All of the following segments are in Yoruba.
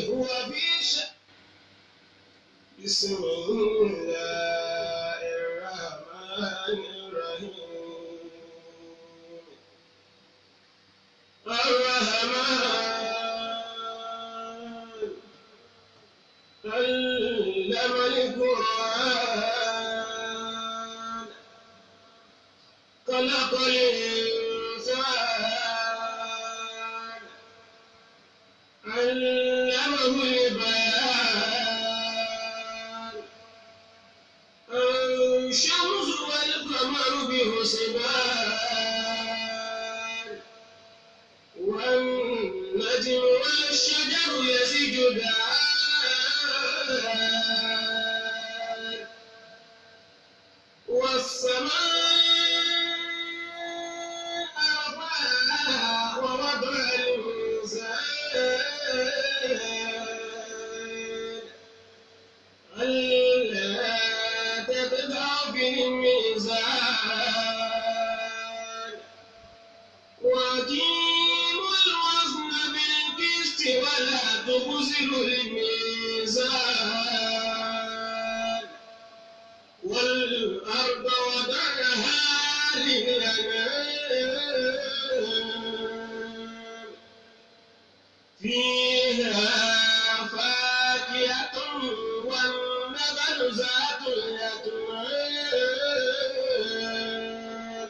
هو في شأن بسم الله الرحمن الرحيم الرحمن علم القرآن خلق الإنسان علمه البيان الشمس والقمر بحسبان والنجم والشجر يسجدان والسماء رفعها ووضع الميزان ألا تطغوا في الميزان وأقيموا الوزن بالقسط ولا تخسروا الميزان والأرض وضعها للأنام فيها فاكهة والنخل ذات الأكمام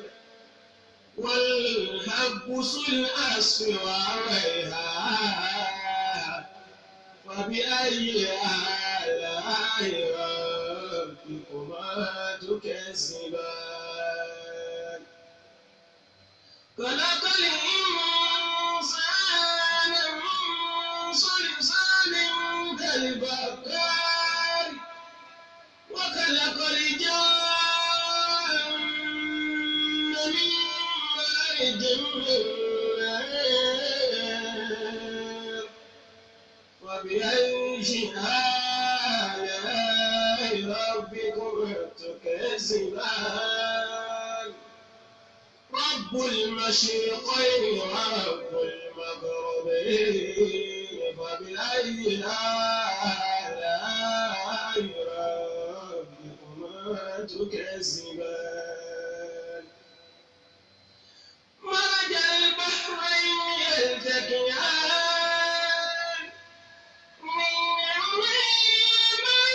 والحب ذو العصف والريحان فبأي آلاء ربكما تكذبان خلق الإنسان من صلصال كالفخار وخلق الجن من مارج من نار وبأي آلاء ربكما تكذبان رب المشرقين ورب المغربين فبأي آلاء ربكما تكذبان مرج البحرين يلتقيان من ما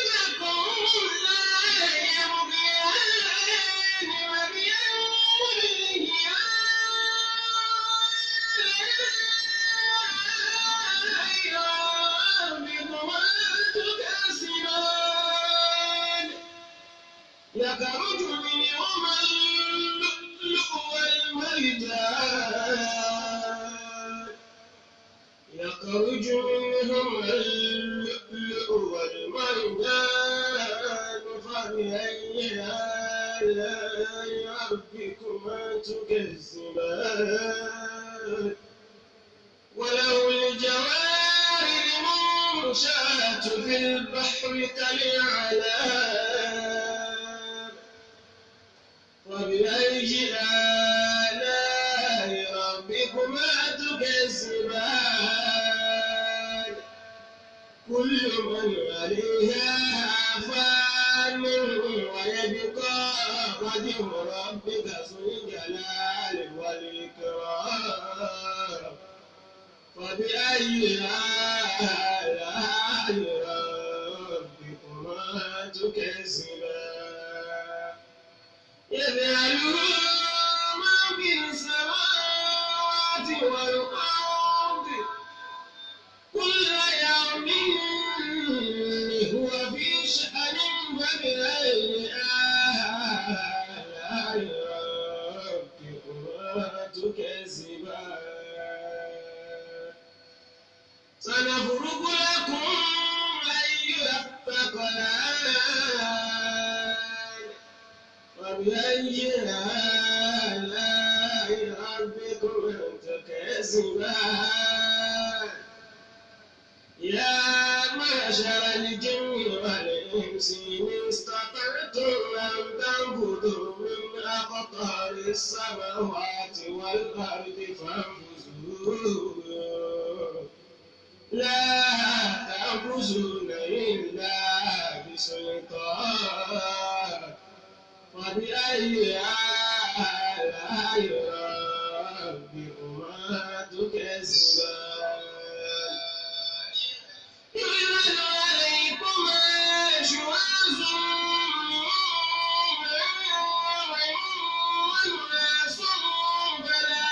لكم لا يبغيان وبأمره ربكما تكذبان يخرج منهما اللؤلؤ والمرجان يخرج منهما اللؤلؤ والمرجان فبأي آلاء ربكما تكذبان وله الجوار المنشآت في البحر كالأعلام فبأي آلاء ربكما تكذبان كل من عليها فان ويبقى وجه ربك ذو الجلال والإكرام فبأي آلاء ربكما تكذبان يجعلون ما في السماوات والأرض كل يوم هو في شأن فبأي آلاء ربكما تكذبان سنفرغ لكم أيها الثقلان فبأي آلاء ربكما تكذبان يا معشر الجن والإنس إن استطعتم أن تنفذوا من أقطار السماوات والأرض فانفذوا لا يخرجون إلا بسلطان فبأي آلاء ربكما تكذبان يرسل عليكما شواظ وناس فلا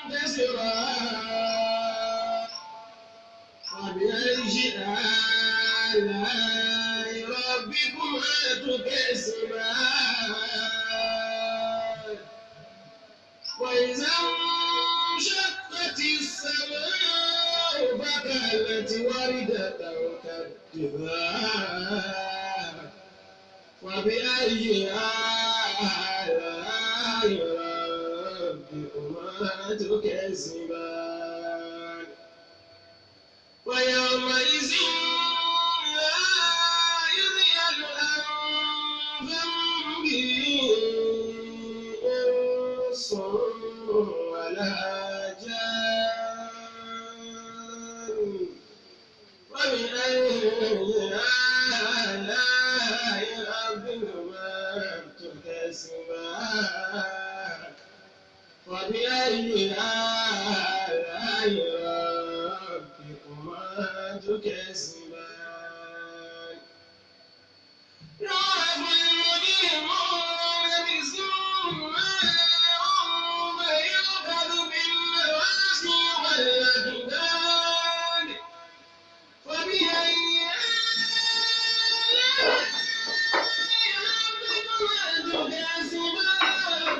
تنتصران فبأي آلاء ربكما تكذبان وإذا انشقت السماء فكانت وردة كالدهان فبأي آلاء ربكما تكذبان ويومئذ لا يذهل عن ذنبه إنس ولا جان وبأي آلاء ربكما تكذبان وبأي آلاء ربكما تكذبان يعرف المجرمون بسيماهم فيؤخذ بالنواصي والأقدام فبأي آلاء ربكما تكذبان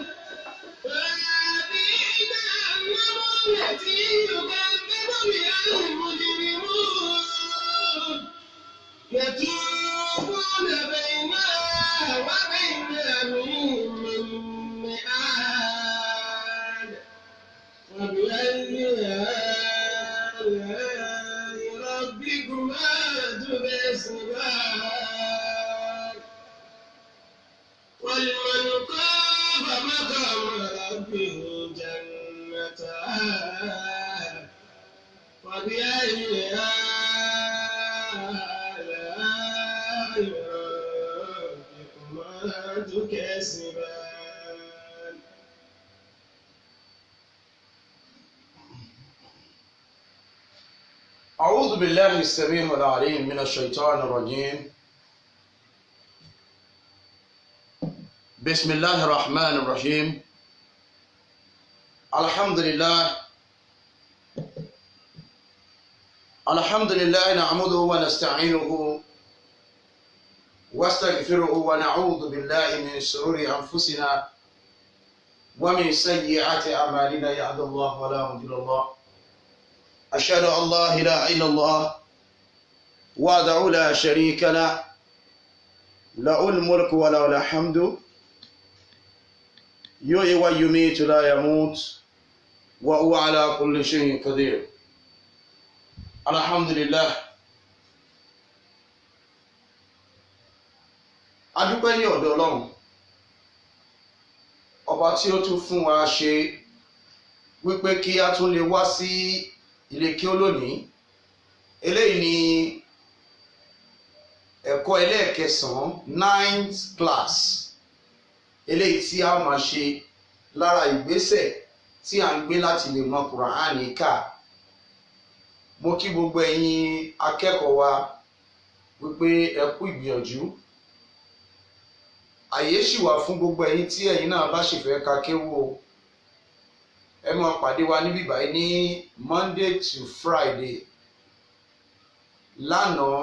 فهذه جهنم التي يكذب بها المجرمون يطوفون بينها وبين حميم مآن وبأي آلاء ربكما تكذبان ولمن خاف مقام ربه جنتان فبأي آلاء ربكما تكذبان أعوذ بالله السميع العليم من الشيطان الرجيم بسم الله الرحمن الرحيم الحمد لله نحمده ونستعينه واستغفره ونعوذ بالله من شرور أنفسنا ومن سيئات أعمالنا يهده الله ولا مضل له أشهد أن لا إله إلا الله وحده لا شريك له له الملك وله الحمد يحيي ويميت لا يموت وهو على كل شيء قدير الحمد لله adúpẹ́ ní ọ̀dọ̀ Ọlọ́run ọba tí ó tún fún wa ṣe wípé kí a tún lè wá sí ilé kí ó lónìí eléyìí ni ẹ̀kọ́ ẹlẹ́ẹ̀kẹsàn-án 9th class eléyìí tí a máa ṣe lára ìgbésẹ̀ tí a ń gbé láti lè mọ Kùránì kà. Mo kí gbogbo ẹ̀yin akẹ́kọ̀ọ́ wa wípé ẹ kú ìgbìyànjú. Àyè ṣì wà fún gbogbo ẹ̀yin tí ẹ̀yin náà bá sì fẹ́ ka kéwú o. Ẹ máa pàdé wa níbí báyìí ní Monday to Friday. Lánàá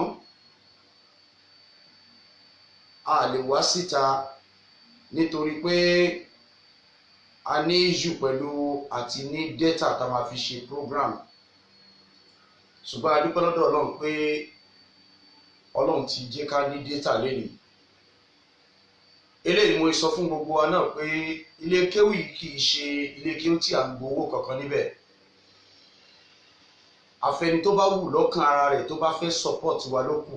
a lè wá síta nítorí pé a ní issue pẹ̀lú àti ní data tá a máa fi ṣe program. Ṣùgbọ́n a dúpẹ́ lọ́dọ̀ Ọlọ́run pé Ọlọ́run ti jẹ́ ká ní data lẹ́nu. Eléyìí mo sọ fún gbogbo wa náà pé ilé kéwú yìí kì í ṣe ilé kéwú tí à ń gbowó kankan níbẹ̀. Àfẹni tó bá wù lọ́kàn ara rẹ̀ tó bá fẹ́ support wa ló kù.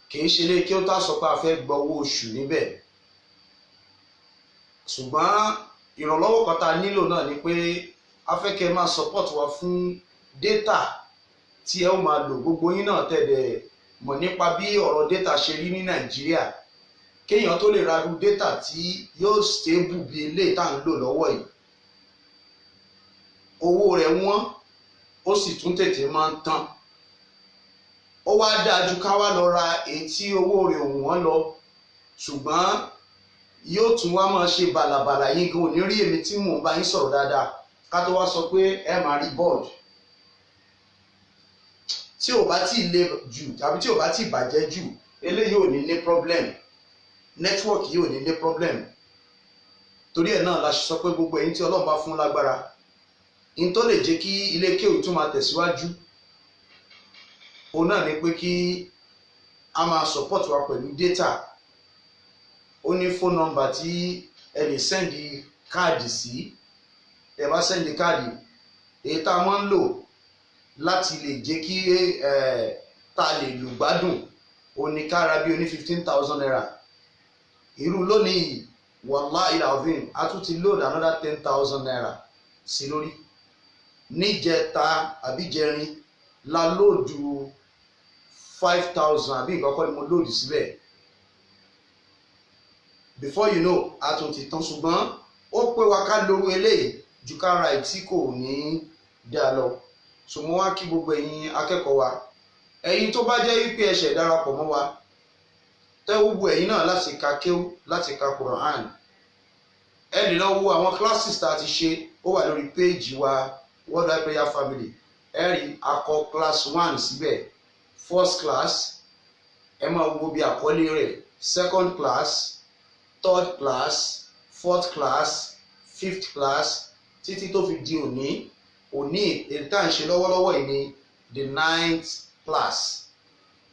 Kì í ṣe ilé kéwú tá a sọ pé a fẹ́ gba owó oṣù níbẹ̀. Ṣùgbọ́n ìrànlọ́wọ́ kan tá a nílò náà ni pé a fẹ́ kẹ́ máa support wa fún data tí ẹ ó máa lò. Gbogbo yín náà tẹ̀lé mọ̀ nípa bí ọ̀rọ̀ data ṣe rí ní Nàìjíríà. Kéèyàn tó lè ra irú data tí yóò stable bí eléyìí tá à ń lò lọ́wọ́ yìí, owó rẹ̀ wọ́n, ó sì tún tètè máa ń tán. Ó wá dáa jù ká wá lọ ra èyí tí owó rẹ̀ ò wọ́n lọ, ṣùgbọ́n yóò tún wá máa ṣe bàlàbàlà. Yín gan ò ní rí èmi tí mò ń bá yín sọ̀rọ̀ dáadáa ká tó wá sọ pé ẹ máa rí board. Tí ò bá tí ì le jù tàbí tí ò bá tí ì bàjẹ́ jù, eléyìí ò ní ní problem, network yìí ò ní ní problem. Torí ẹ̀ náà la ṣe sọ pé gbogbo ẹ̀yin tí Ọlọ́run bá fún lágbára, in tó lè jẹ́ kí ilé kéwì tún máa tẹ̀síwájú, òun náà ni pé kí a máa support wa pẹ̀lú data. Ó ní phone number tí ẹ lè sẹ́ndì káàdì sí. Ẹ bá sẹ́ndì káàdì, èyí tá a máa ń lò láti lè jẹ́ kí tá a lè lò gbádùn, ó ní kára bí ó ní 15,000 naira. Irú lónìí wallahi alazim a tún ti load another 10,000 naira sí lórí. Níjẹta àbí jẹrin la lóòdù 5,000 àbí nǹkan kọ́ ni mo lóòdù síbẹ̀. Before you know, a tún ti tán. Ṣùgbọ́n ó pé wa ká lóru eléyìí ju ká ra tí kò ní dá lọ. So mo wá kí gbogbo ẹ̀yin akẹ́kọ̀ọ́ wa, ẹ̀yin tó bá jẹ́ wípé ẹ ṣẹ̀ darapọ̀ mọ́ wa, tẹ́ gbogbo ẹ̀yin náà láti ka kéwú, láti ka Quran. Ẹ lè lọ wo àwọn classes tá a ti ṣe, ó wà lórí page wa Worldwide Prayer Family. Ẹ rí akọ class 1 síbẹ̀, first class, ẹ máa wo bí àkọlé rẹ̀, second class, third class, fourth class, fifth class, títí tó fi di òní èyí tá à ń ṣe lọ́wọ́lọ́wọ́ yìí ni the 9th class.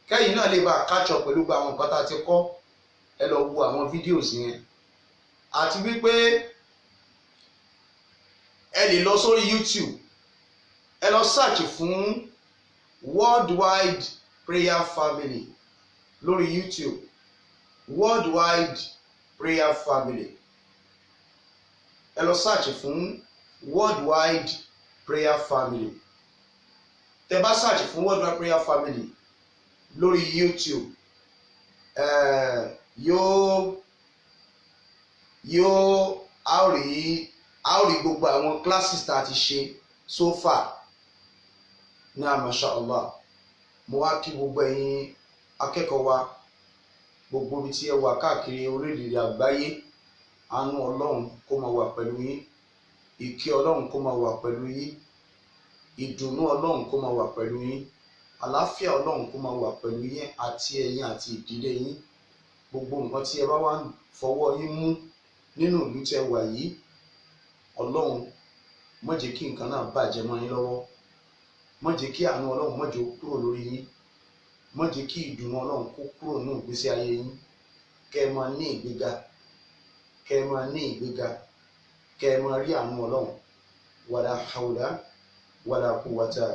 Kẹ́yìn náà lè bá catch up pẹ̀lú àwọn nǹkan tá a ti kọ́, ẹ lọ wo àwọn videos yẹn. Àti wípé ẹ lè lọ sórí YouTube, ẹ lọ search fún Worldwide Prayer Family lórí YouTube. Worldwide Prayer Family. Ẹ lọ search fún Worldwide Prayer Family. Tẹ́ bá search fún Worldwide Prayer Family lórí YouTube, a ó rí gbogbo àwọn classes tá a ti ṣe so far. Náà masha Allah, mo wá kí gbogbo ẹ̀yin akẹ́kọ̀ọ́ wa, gbogbo ibi tí ẹ wà káàkiri orílẹ̀-èdè àgbáyé. Àánú Ọlọ́run kó máa wà pẹ̀lú yín, ìkẹ́ Ọlọ́run kó máa wà pẹ̀lú yín, ìdùnnú Ọlọ́run kó máa wà pẹ̀lú yín, àlàáfíà Ọlọ́run kó máa wà pẹ̀lú yín àti ẹ̀yin àti ìdílé yín. Gbogbo nǹkan tí ẹ bá wá fọwọ́ yín mú nínú ìlú tí ẹ wà yìí, Ọlọ́run má jẹ́ kí nǹkan náà bàjẹ́ mọ́ yín lọ́wọ́. Má jẹ́ kí àánú Ọlọ́run má jẹ́ ó kúrò lórí yín. Má jẹ́ kí ìdùnnú Ọlọ́run kó kúrò nínú ìgbésí ayé yín. Kẹ́ ẹ máa ní ìgbéga, kẹ́ ẹ máa ní ìgbéga, kẹ́ ẹ máa rí àánú Ọlọ́run. Wala hawla wala quwwata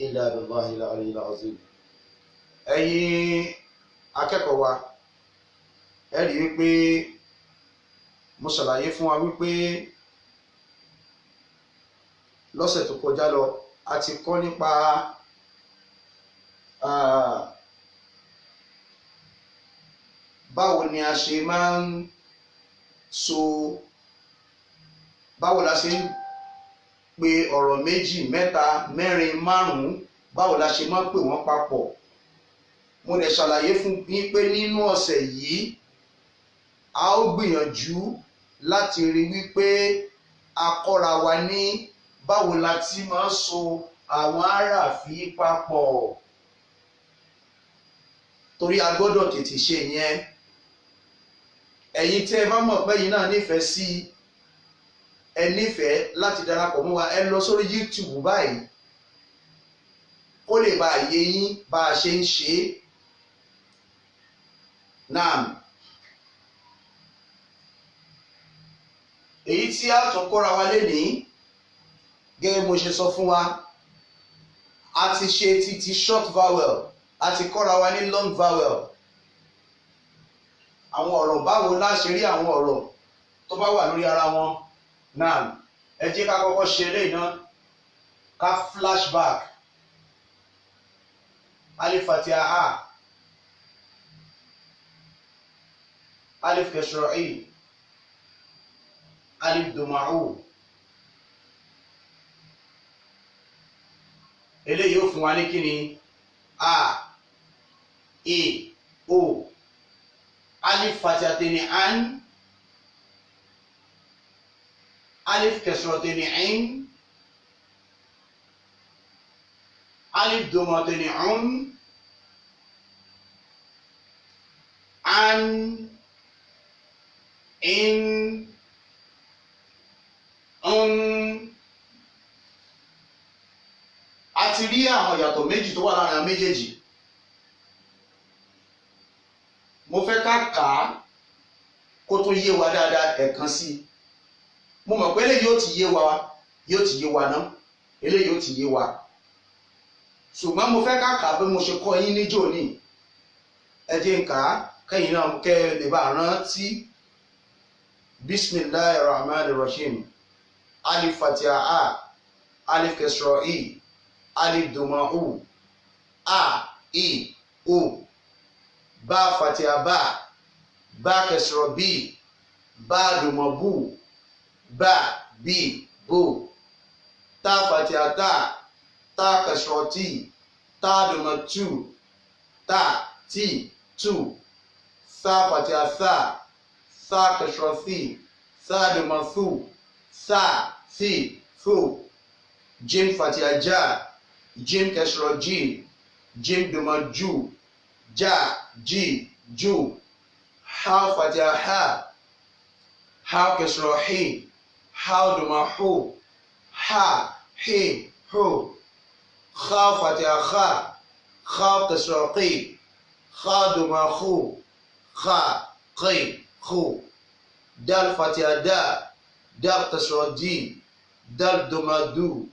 illa billahil aliyyil azim. Ẹ̀yin akẹ́kọ̀ọ́ wa, ẹ rí wípé mo ṣàlàyé fún wa wípé lọ́sẹ̀ tó kọjá lọ a ti kọ́ nípa báwo ni a ṣe máa ń báwo la ṣe ń pe ọ̀rọ̀ méjì, mẹ́ta, mẹ́rin, márùn-ún, báwo la ṣe máa ń pè wọ́n papọ̀. Mo dẹ̀ ṣàlàyé fún yín pé nínú ọ̀sẹ̀ yìí a ó gbìyànjú láti rí wípé a kọ́ra wa ní báwo la ti máa ń so àwọn àràfí papọ̀. Torí a gbọ́dọ̀ tètè ṣe ìyẹn. Ẹ̀yin tí ẹ bá mọ̀ pé yín náà nífẹ̀ẹ́ sí, ẹ nífẹ̀ẹ́ láti darapọ̀ mọ́ wa, ẹ lọ sórí YouTube báyìí kó lè bá yé yín bá a ṣe ń ṣe é. Náà èyí tí a tún kọ́ra wa lénìí, gẹ́gẹ́ mo ṣe sọ fún wa, a ti ṣe ti short vowel, a ti kọ́ra wa ní long vowel. Àwọn ọ̀rọ̀ báwo la ṣe rí àwọn ọ̀rọ̀ tó bá wà lórí ara wọn. Náà ẹ jẹ́ ká kọ́kọ́ ṣe eléyìí náà, ká flashback. alif fatia a, alif kasra i, alif doma u. Eléyìí yóò fún wa ní kíni a, e, o. Alif fatihatini an, alif kasratini in, alif domatini un, an, in, un. A ti rí àwọn ìyàtọ̀ méjì tó wà láàrin àwọn méjèèjì. Mo fẹ́ ká kà á kó tún yé wa dáadáa ẹ̀kan sí i. Mo mọ̀ pé eléyìí yóò ti yé wa ná, eléyìí yóò ti yé wa. Ṣùgbọ́n mo fẹ́ ká kà á bí mo ṣe kọ́ yín níjọ́ ní. Ẹ jẹ́ n kà á kẹ́yìn náà kẹ́ ẹ lè bá rántí. Bismillahir Rahmanir Rahim. Alif Fatiha a, alif kasra i, alif doma u, a, i, u. Ba Fatiha ba, ba kasra bi, ba doma bu, ba bi bu. Ta Fatiha ta, ta kasra ti, ta doma tu, ta ti tu. Sa Fatiha sa, sa kasra si, sa doma su, sa si su. Jim Fatiha ja, jim kasra ji, jim doma ju, ja ji ju. Ha Fatiha ha, ha kasra hi, ha doma hu, ha hi hu. Kha Fatiha kha, kha kasra qi, kha doma khu, kha qi khu. Dal Fatiha da, dal kasra di, dal doma du,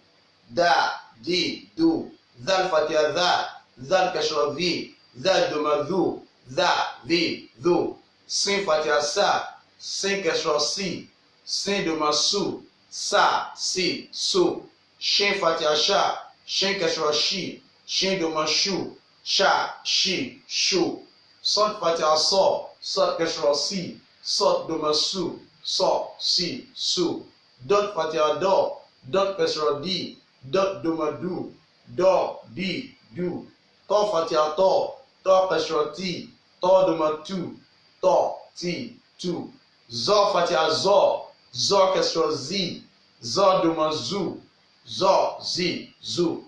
da di du. Zal Fatiha za, zal kasra vi, zal doma zu, za vi zu. Sin Fatiha sa, sin kasra si, sin doma su, sa si su. Shin Fatiha sha, shin kasra shi, shin doma shu, sha shi shu. Sod Fatiha so, sod kasra si, sod doma su, so si su. Dot Fatiha do, dot kasra di, dot doma du, do di du. To Fatiha to, to kasra ti, to doma tu, to ti tu. Zo Fatiha zo, zo kasra zi, zo doma zu, zo zi zu.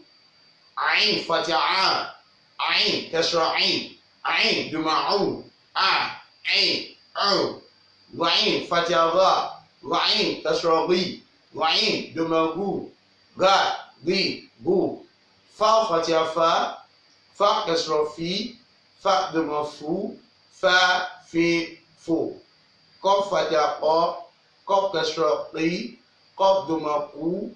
Ain Fatiha a, ain kasra ain, ain doma u, a ain u. Wa'in Fatiha ra, wa'in kasra ri, wa'in doma gu, ga ri gu. Fa Fatiha fa, fa kasra fi, fa doma fu, fa fi fu. Qaf Fatiha qa, qaf kasra qi, qaf doma qu,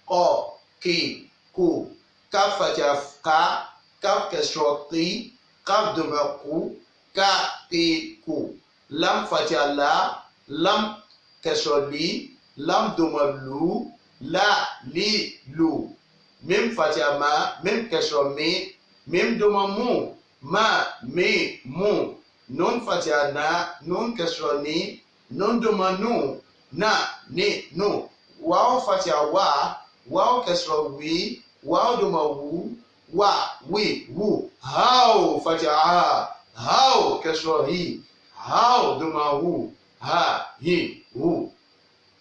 qa ki ku. Kaf Fatiha ka, kaf kasra qi, kaf doma qu, ka ki ku. Lam Fatiha la, lam kasra li, lam doma lu, la li lu. Mim Fatiha ma, mim kasra mi, mim doma mu, ma mi mu. Nun Fatiha na, nun kasra ni, nun doma nu, na ni nu. Waw Fatiha wa, waw kasra wi, waw doma wu, wa wi wu. Haw Fatiha ha, haw kasra hi, haw doma hu, ha hi hu.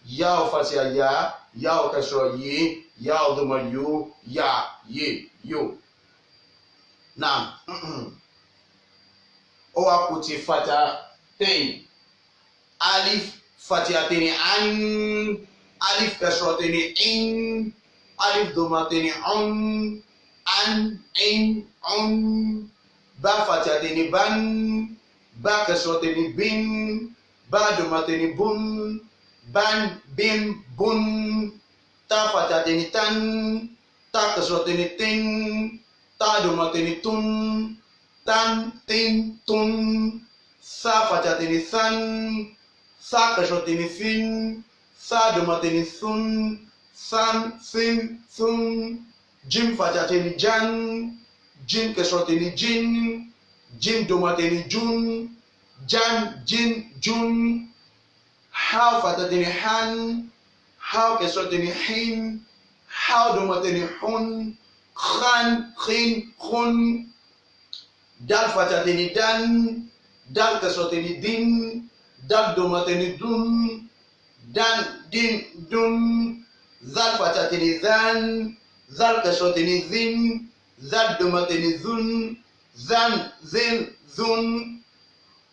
Yaw Fatiha ya, yaw kasra yi, yaw doma yu, ya yi yu. Naam. Ó wá kù ti Fatiha tẹ́yìn. Alif Fatiha tẹ́ni an, alif kasra tẹ́ni in, alif doma tẹ́ni un, an in un. Ba Fatiha tẹ́ni ban, ba kasra tẹ́ni bin, ba doma tẹ́ni bun, ban bin bun. Ta Fatiha tẹ́ni tan, ta kasra tẹ́ni tin, ta doma tẹ́ni tun, tan tin tun. Sa Fatiha tẹ́ni san, sa kasra tẹ́ni sin, sa doma tẹ́ni sun, san sin sun. Jim Fatiha tẹ́ni jan, jin kesroteni jin, jin domateni jun, jan jin jun, how fatateni han, how kesroteni hin, how domateni hun, khan khin khun, dal fatateni dan, dal kesroteni din, dal domateni dun, dan din dun, zal fatateni dan, zal kesroteni din, zal domateni dun, zan zin zun,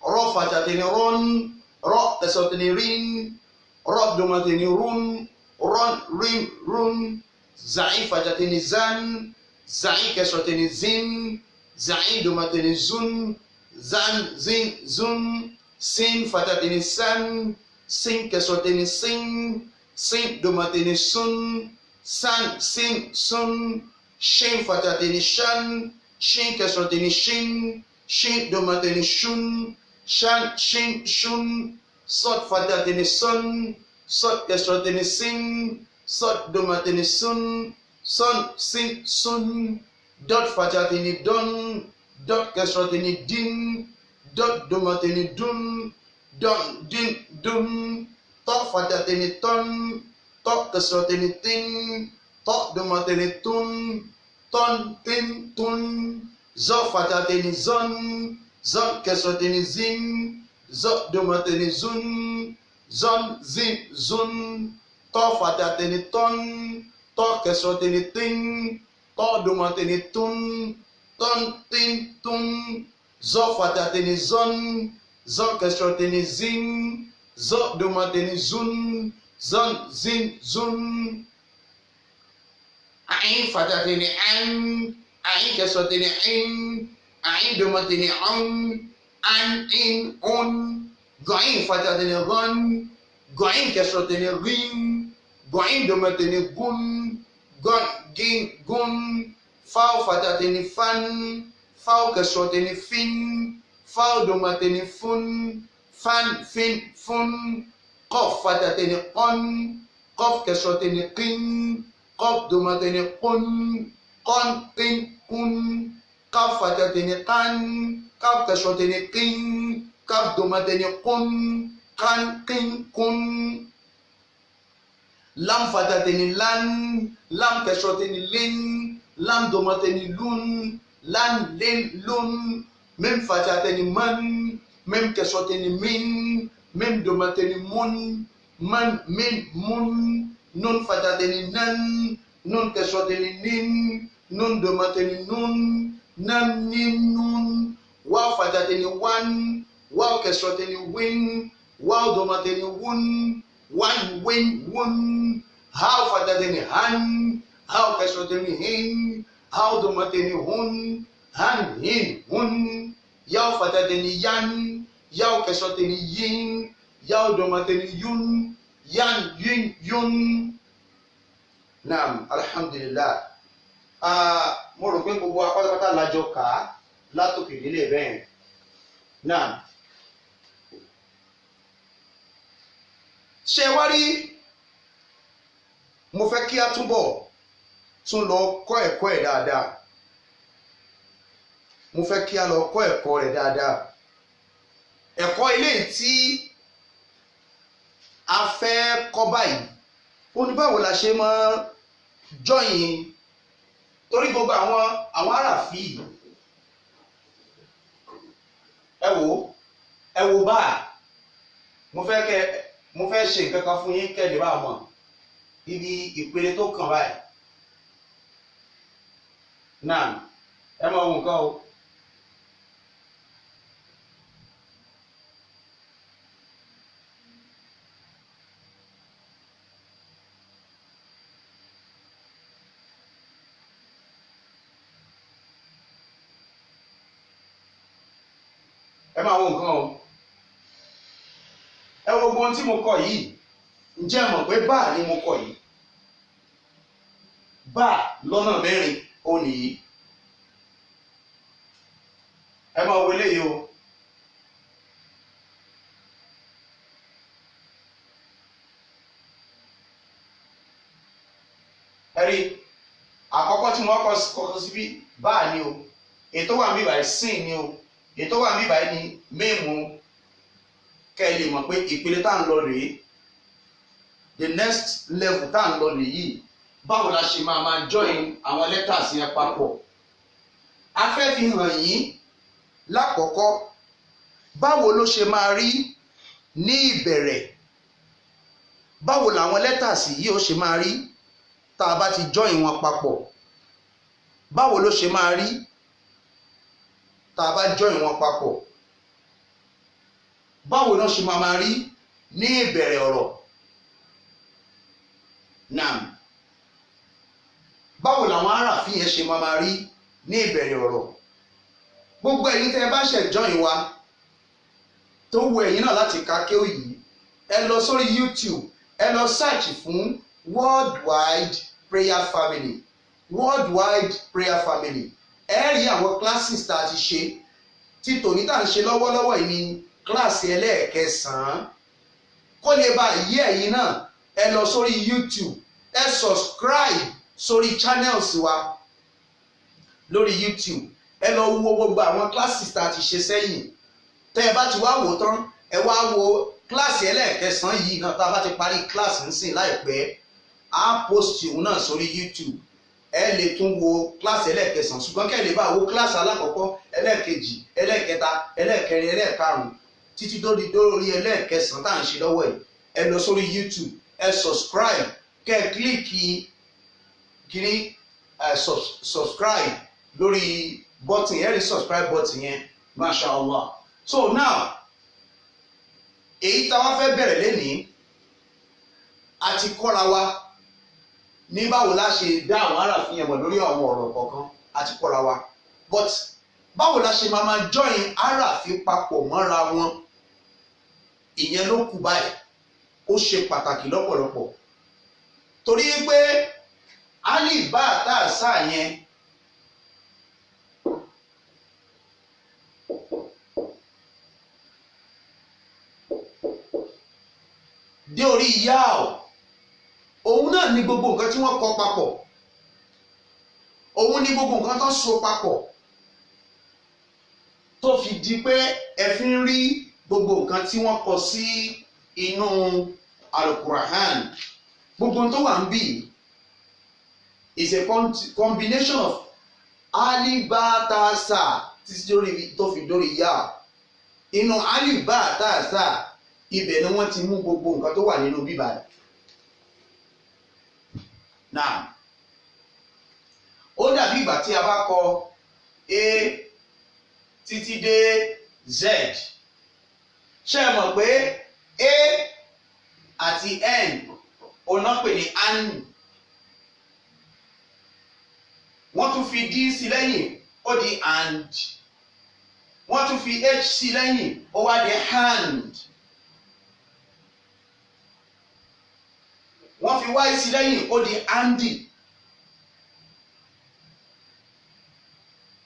ro fatateni ron, ro kesroteni rin, ro domateni run, ron rin run, za'i fatateni zan, za'i kesroteni zin, za'i domateni zun, zan zin zun, sin fatateni san, sin kesroteni sin, sin domateni sun, san sin sun, shin fatateni shan, shin kesroteni shin, shin domateni shun, shan shin shun, sot fatateni sun, sot kesroteni sin, sot domateni sun, son sin sun, dot fatateni don, dot kesroteni din, dot domateni dun, don din dun, tok fatateni ton, tok kesroteni tin, tok domateni tun, ton tin tun, zo fatateni zon, zon kesroteni zin, zo domateni zun, zon zin zun, to fatateni ton, to kesroteni tin, to domateni tun, ton tin tun, zo fatateni zon, zon kesroteni zin, zo domateni zun, zon zin zun, ain fatateni an, ain kesroteni in, ain domateni an in on, goin fatateni gon, goin kesroteni rin, goin domateni gun, gon gin gun, fau fatateni fan, fau kesroteni fin, fau domateni fun, fan fin fun, qof fatateni qon, qof kesroteni qin, qof domateni qun, qon qin qun, qaf fatateni qan, qaf kesroteni qin, qaf domateni qun, qan qin qun, lam fatateni lan, lam kesroteni lin, lam domateni lun, lan lin lun, mem fatateni man, mem kesroteni min, mem domateni mun, man min mun, nun fatateni nan, nun kesroteni nin, nun domateni nun, nan nin nun, waw fatateni wan, waw kesroteni win, waw domateni wun, wan win wun, how fatateni han, how kesroteni hin, how domateni hun, han hin hun, yaw fatateni yan, yaw kesroteni yin, yaw domateni yun, yan yin yun. Naam, alhamdulillah. Mo rò pé gbogbo apátápátá lájọ kà á látòkè délé bẹ́ẹ̀. Naam. Ṣé wá rí, mo fẹ́ kí a túbọ̀ tún lọ kọ́ ẹ̀kọ́ ẹ̀ dáadáa. Mo fẹ́ kí a lọ kọ́ ẹ̀kọ́ rẹ̀ dáadáa. Ẹ̀kọ́ eléyìí tí a fẹ́ kọ́ báyìí, ó ní báwo la ṣe máa jọyìn, torí gbogbo àwọn àràfí ẹ wò báà, mo fẹ́ ṣe nǹkan kan fún yín kẹ́lẹ̀ bá mọ̀ ibi ìpele tó kàn báyìí. Náà ẹ máa wo nǹkan o. Ẹ máa wo nǹkan o. Ẹ wo gbogbo ohun tí mo kọ yìí, ǹjẹ́ ẹ mọ̀ pé báà ni mo kọ yìí? Báà lọ́nà mẹ́rin ó nìyí. Ẹ máa wo eléyìí o. Ẹ rí àkọ́kọ́ tí wọ́n kọ síbí báà ni o. ètò wà níbí báyìí sin ni o ètò wà níbí báyìí ni mímu kẹ́ ẹ lè mọ̀ pé ìpele tá à ń lọ rèé the next level tá à ń lọ nìyí báwo la ṣe máa join àwọn letters yẹn papọ̀ a fẹ́ fi hàn yín lákọ̀ọ́kọ́ báwo ló ṣe máa rí ní ìbẹ̀rẹ̀ báwo làwọn letters yìí ó ṣe máa rí tá a bá ti join wọn papọ̀ báwo ló ṣe máa rí tá a bá join wọn papọ̀ báwo ló ṣe máa rí ní ìbẹ̀rẹ̀ ọ̀rọ̀ náà báwo làwọn aráàfin yẹn ṣe máa rí ní ìbẹ̀rẹ̀ ọ̀rọ̀ gbogbo ẹ̀yin tẹ́ ẹ bá ṣẹ̀ join wa tó wù ẹ̀yin náà láti ka kéwì yìí ẹ lọ sórí YouTube ẹ lọ search fún worldwide prayer family worldwide prayer family ẹ rí àwọn classes tá a ti ṣe tí tòní tá à ń ṣe lọ́wọ́lọ́wọ́ yìí ní kíláàsì ẹlẹ́ẹ̀kẹsàn-án kó lè bá yí ẹ̀yin náà ẹ lọ sórí YouTube ẹ subscribe sórí channels wa lórí YouTube ẹ lọ wo gbogbo àwọn classes tá a ti ṣe sẹ́yìn tẹ́ ẹ bá ti wá wò tán ẹ wá wo kíláàsì ẹlẹ́ẹ̀kẹsàn-án yìí náà tá a bá ti parí kíláàsì ńsìn láìpẹ́ á post òun náà sórí YouTube ẹ lè tún wo kíláàsì ẹlẹ́ẹ̀kẹsàn ṣùgbọ́n kẹ́ ẹ lè bá wo kíláàsì alákọ̀ọ́kọ́ ẹlẹ́ẹ̀kejì ẹlẹ́ẹ̀kẹta ẹlẹ́ẹ̀kẹrin ẹlẹ́ẹ̀karùn-ún títí dórí ẹlẹ́ẹ̀kẹsàn tá à ń ṣe lọ́wọ́ ẹ̀ ẹ lọ sórí YouTube ẹ subscribe kẹ́ ẹ kílíkì kíní subscribe lórí button ẹ rí subscribe button yẹn mashallah so now èyí tá a wá fẹ́ bẹ̀rẹ̀ lénìí a ti kọ́ra wa ní báwo la ṣe dá àwọn aráàfin yẹn bọ̀ lórí àwọn ọ̀rọ̀ kọ̀ọ̀kan a ti kọ́ra wa but báwo la ṣe máa join aráàfin papọ̀ mọ́ra wọn ìyẹn ló kù báyìí ó ṣe pàtàkì lọ́pọ̀lọpọ̀ torí pé alif bá tá a sá yẹn dé orí yá o òun náà ni gbogbo nǹkan tí wọ́n kọ papọ̀ òun ni gbogbo nǹkan tó so papọ̀ tó fi di pé ẹ fi ń rí gbogbo nǹkan tí wọ́n kọ sí inú Al-Qur'an gbogbo tó wà ń bì is a combination of alif bá tá a sá títí tó fi dórí yá inú alif bá tá a sá ibẹ̀ ni wọ́n ti mú gbogbo nǹkan tó wà nínú bíbá rẹ̀. Now, ó dàbí ìgbà tí a bá kọ A títí dé Z. Ṣé ẹ mọ̀ pé A àti N ọ̀nà pè ní an. Wọ́n tún fi D sí lẹ́yìn ó di and. Wọ́n tún fi H sí lẹ́yìn ó wá di hand. Wọ́n fi y sí lẹ́yìn ó di andy.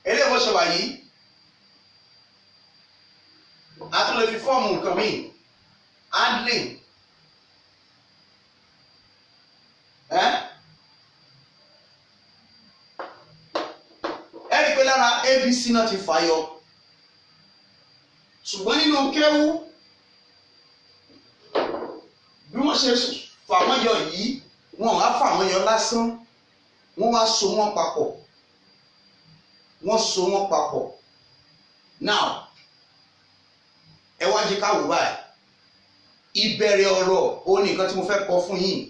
Eléyìí bó ṣe wà yìí a tún lè fi fọ́ọ̀mù nǹkan míì handling ẹ rí i pé lára abc náà ti fàyọ ṣùgbọ́n nínú kéwú bí wọ́n ṣe fà wọ́n yọ yìí wọ́n á fà wọ́n yọ lásán wọ́n wá so wọ́n papọ̀ wọ́n so wọ́n papọ̀ now ẹ wá jẹ́ ká wò báyìí ìbẹ̀rẹ̀ ọ̀rọ̀ ó ní nǹkan tí mo fẹ́ kọ fún yín